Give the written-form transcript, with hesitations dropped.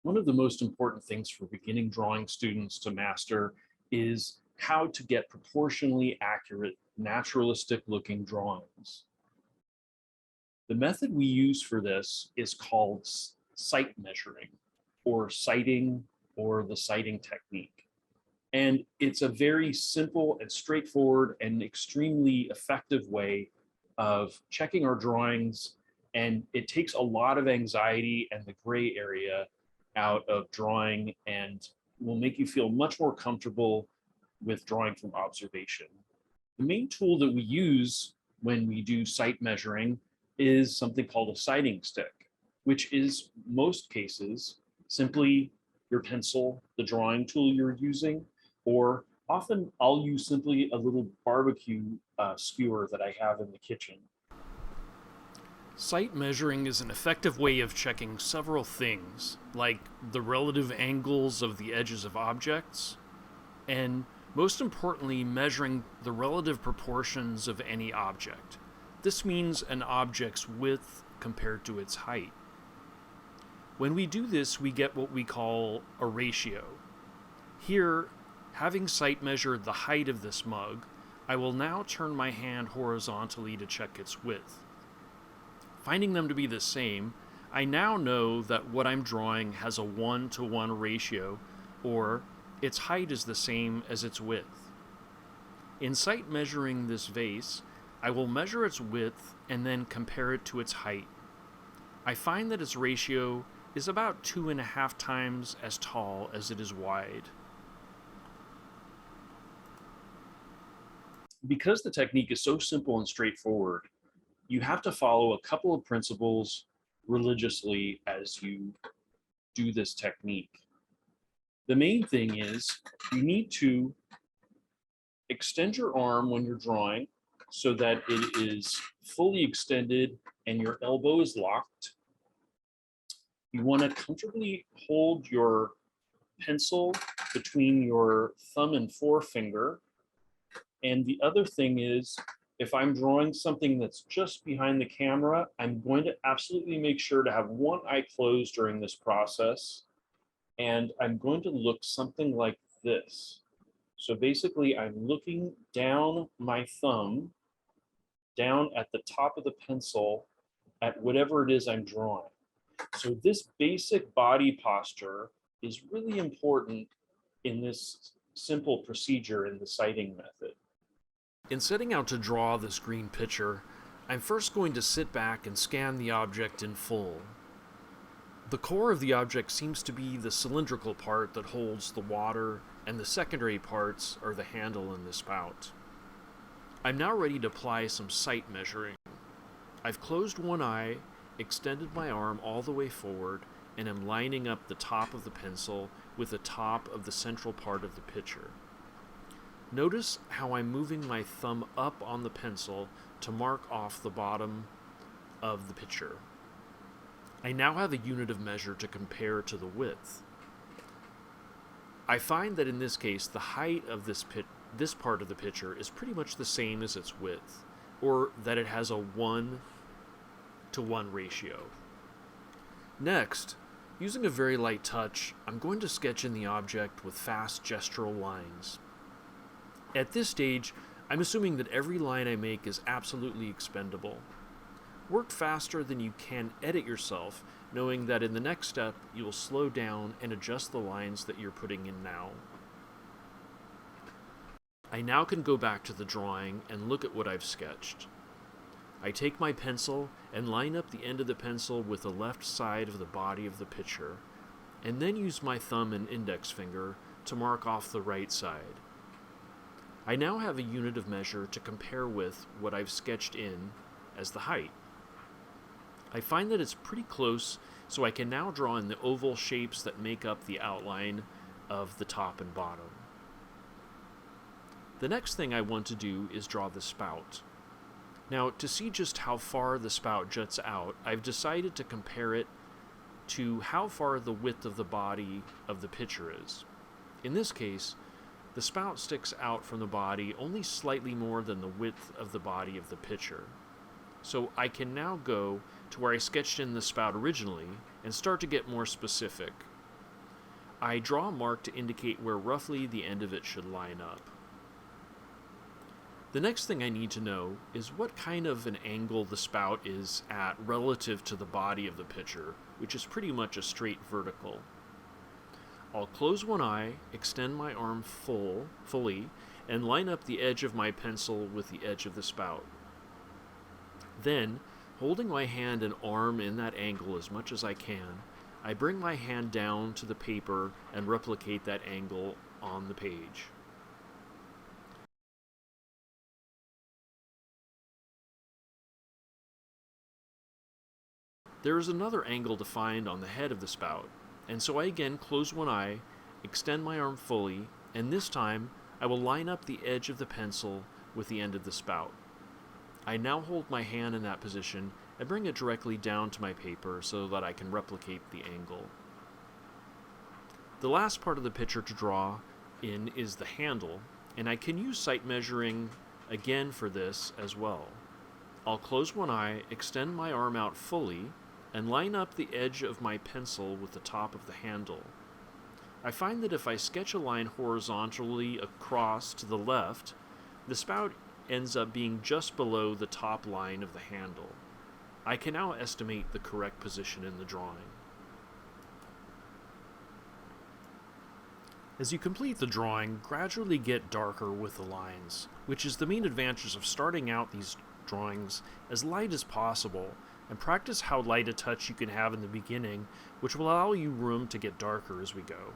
One of the most important things for beginning drawing students to master is how to get proportionally accurate, naturalistic looking drawings. The method we use for this is called sight measuring or sighting or the sighting technique. And it's a very simple and straightforward and extremely effective way of checking our drawings. And it takes a lot of anxiety and the gray area out of drawing and will make you feel much more comfortable with drawing from observation. The main tool that we use when we do sight measuring is something called a sighting stick, which is most cases simply your pencil, the drawing tool you're using, or often I'll use simply a little barbecue skewer that I have in the kitchen. Sight measuring is an effective way of checking several things, like the relative angles of the edges of objects, and most importantly, measuring the relative proportions of any object. This means an object's width compared to its height. When we do this, we get what we call a ratio. Here, having sight measured the height of this mug, I will now turn my hand horizontally to check its width. Finding them to be the same, I now know that what I'm drawing has a 1-to-1 ratio, or its height is the same as its width. In sight measuring this vase, I will measure its width and then compare it to its height. I find that its ratio is about 2.5 times as tall as it is wide. Because the technique is so simple and straightforward, you have to follow a couple of principles religiously as you do this technique. The main thing is you need to extend your arm when you're drawing so that it is fully extended and your elbow is locked. You want to comfortably hold your pencil between your thumb and forefinger. And the other thing is, if I'm drawing something that's just behind the camera, I'm going to absolutely make sure to have one eye closed during this process. And I'm going to look something like this. So basically, I'm looking down my thumb, down at the top of the pencil, at whatever it is I'm drawing. So this basic body posture is really important in this simple procedure in the sighting method. In setting out to draw this green picture, I'm first going to sit back and scan the object in full. The core of the object seems to be the cylindrical part that holds the water, and the secondary parts are the handle and the spout. I'm now ready to apply some sight measuring. I've closed one eye, extended my arm all the way forward, and am lining up the top of the pencil with the top of the central part of the picture. Notice how I'm moving my thumb up on the pencil to mark off the bottom of the picture. I now have a unit of measure to compare to the width. I find that in this case, the height of this part of the picture is pretty much the same as its width, or that it has a 1-to-1 ratio. Next, using a very light touch, I'm going to sketch in the object with fast gestural lines. At this stage, I'm assuming that every line I make is absolutely expendable. Work faster than you can edit yourself, knowing that in the next step you will slow down and adjust the lines that you're putting in now. I now can go back to the drawing and look at what I've sketched. I take my pencil and line up the end of the pencil with the left side of the body of the picture, and then use my thumb and index finger to mark off the right side. I now have a unit of measure to compare with what I've sketched in as the height. I find that it's pretty close, so I can now draw in the oval shapes that make up the outline of the top and bottom. The next thing I want to do is draw the spout. Now, to see just how far the spout juts out, I've decided to compare it to how far the width of the body of the picture is. In this case, the spout sticks out from the body only slightly more than the width of the body of the picture. So I can now go to where I sketched in the spout originally and start to get more specific. I draw a mark to indicate where roughly the end of it should line up. The next thing I need to know is what kind of an angle the spout is at relative to the body of the pitcher, which is pretty much a straight vertical. I'll close one eye, extend my arm fully, and line up the edge of my pencil with the edge of the spout. Then, holding my hand and arm in that angle as much as I can, I bring my hand down to the paper and replicate that angle on the page. There is another angle defined on the head of the spout, and so I again close one eye, extend my arm fully, and this time I will line up the edge of the pencil with the end of the spout. I now hold my hand in that position and bring it directly down to my paper so that I can replicate the angle. The last part of the picture to draw in is the handle, and I can use sight measuring again for this as well. I'll close one eye, extend my arm out fully, and line up the edge of my pencil with the top of the handle. I find that if I sketch a line horizontally across to the left, the spout ends up being just below the top line of the handle. I can now estimate the correct position in the drawing. As you complete the drawing, gradually get darker with the lines, which is the main advantage of starting out these drawings as light as possible, and practice how light a touch you can have in the beginning, which will allow you room to get darker as we go.